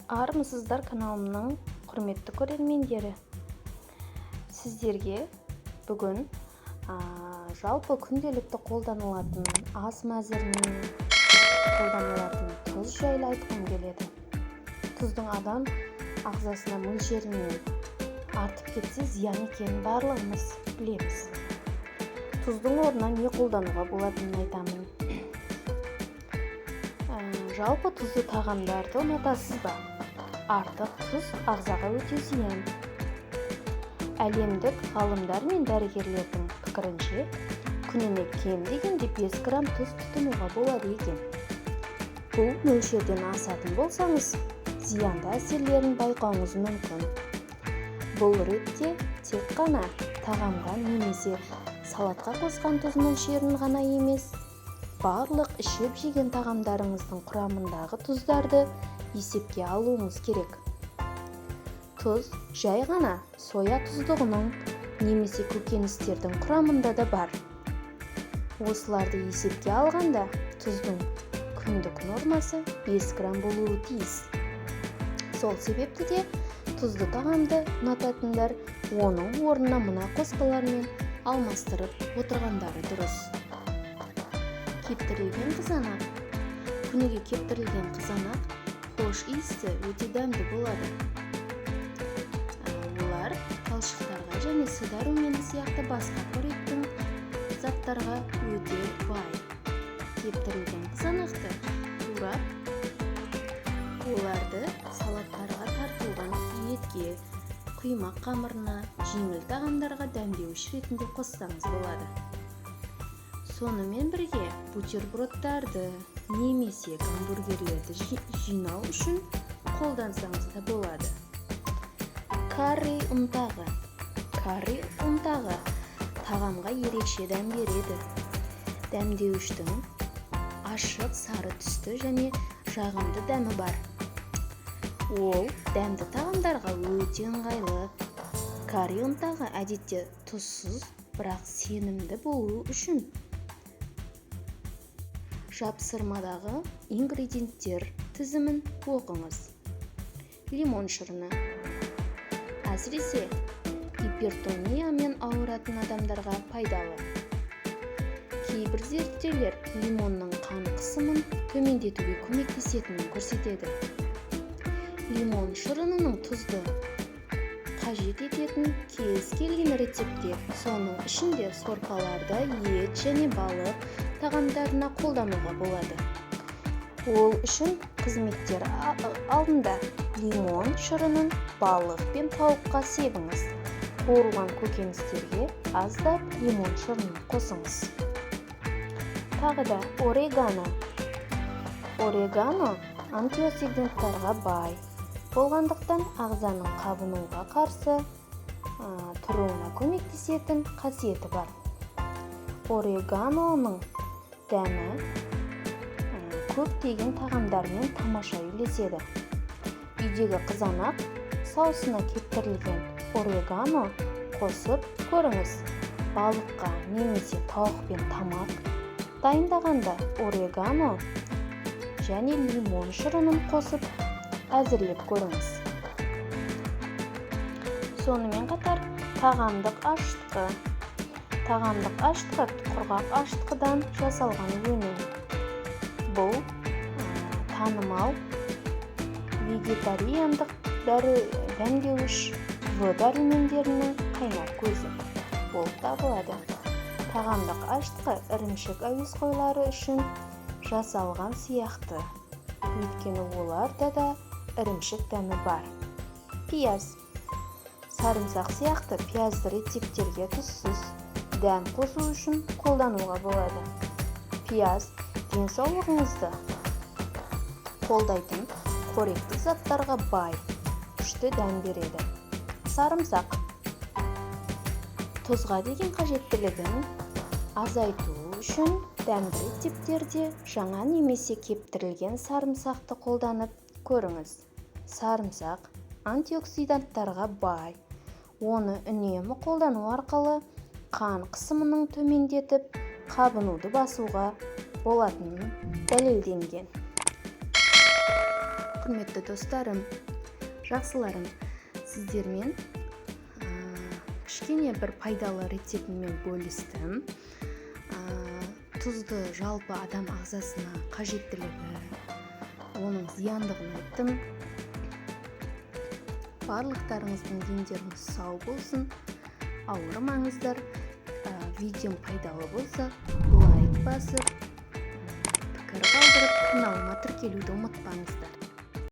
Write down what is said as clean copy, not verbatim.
Армысыздар каналымның құрметті көрермендері. Сіздерге бүгін жалпы күнделікті қолданылатын ас мәзіріне қолданылатын тұз жайлы айтқым келеді. Тұздың адам ағзасына мөлшерінен артып кетсе зиян екенін барлығымыз білеміз. Тұздың орнына не қолдануға болатынын айтамын. Жалпы тұзды тағамдарды ұнатасыз ба? Артық тұз ағзаға өте зиян. Әлемдік ғалымдар мен дәрігерлердің пікірінше, күніне кем дегенде 5 грамм тұз тұтынуға болады екен. Бұл мөлшерден асатын болсаңыз, зиянды әсерлерін байқауыңыз мүмкін. Бұл ретте тек қана тағамға немесе салатқа қосқан тұз мөлшерін ғана емес, барлық ішіп жеген тағамдарыңыздың құрамындағы тұздарды есепке алуыңыз керек. Тұз жай ғана соя тұздығының немесе көкөністердің құрамында да бар. Осыларды есепке алғанда тұздың күндік нормасы 5 грамм болуы тиіс. Сол себепті де тұзды тағамды ұнататындар оның орнына мына қоспалармен алмастырып отырғандары дұрыс. Кептірілген қызанақ. Күніге кептірілген қызанақ хош иісі өте дәмді болады. Олар талшықтарға және с дәрумені сияқты басқа қоректің заттарға өте бай. Кептірілген қызанақты турап, оларды салаттарға тартылған етке, құймақ қамырына, жеңіл тағамдарға дәмдеуіш ретінде қоссаңыз болады. Сонымен бірге бутербродтарды немесе гамбургерлерді жинау үшін қолдансаңыз да болады. Карри ұнтағы. Карри ұнтағы тағамға ерекше дәм береді. Дәмдеуіштің ашық сары түсті және жағымды дәмі бар. Ол дәмді тағамдарға өте ыңғайлы. Карри ұнтағы әдетте тұзсыз, бірақ сенімді болу үшін. Жапсырмадағы ингредиенттер тізімін оқыңыз. Лимон шырыны. Әсіресе гипертониямен ауыратын адамдарға пайдалы. Кейбір зерттеулер лимонның қан қысымын төмендетуге көмектесетінін көрсетеді. Лимон шырынының тұзды қажет ететін кез келген рецепте, соның ішінде сорпаларда ет және балық тағамдарына қолдануға болады. Ол үшін қызметтер алдында лимон шырынын балық пен тауыққа себіңіз. Қуырылған көкөністерге аздап лимон шырынын қосыңыз. Тағы да орегано. Орегано антиоксиданттарға бай болғандықтан ағзаның қабынуға қарсы тұруына көмектесетін қасиеті бар. Ореганоның дәмі көптеген тағамдармен тамаша үйлеседі. Үйдегі қызанақ соусына кептірілген орегано қосып көріңіз. Балыққа немесе тауық пен тамақ дайындағанда орегано және лимон шырынын қосып әзірлеп көріңіз. Сонымен қатар тағамдық ашытқы. Тағамдық ашытқы құрғақ ашытқыдан жасалған өнім. Бұл танымал вегетариандық дәмдеуіш В дәрумендерінің қайнар көзі болып табылады. Тағамдық ашытқы ірімшік әуесқойлары үшін жасалған сияқты. Өйткені оларда да ірімшік дәмі бар. Пияз. Сарымсақ сияқты пиязды рецептерге тұзсыз дәм қосу үшін қолдануға болады. Пияз денсаулығыңызды қолдайтын қоректі заттарға бай, күшті дәм береді. Сарымсақ. Тұзға деген қажеттілігін азайту үшін дәмді рецептерде жаңа немесе кептірілген сарымсақты қолданып көріңіз. Сарымсақ антиоксиданттарға бай. Оны үнемі қолдану арқылы қан қысымының төмендетіп, қабынуды басуға болатынын дәлелденген. Құрметті достарым, жақсыларым, сіздермен кішкене бір пайдалы рецептіммен бөлістім. Тұзды жалпы адам ағзасына қажеттілігі, оның зияндығын айттым. Барлықтарыңыздың дендеріңіз сау болсын, ауырмаңыздар. Видеом пайдалы болса, лайк басып, пікір қалдырып, каналыма тіркелуді ұмытпаңыздар.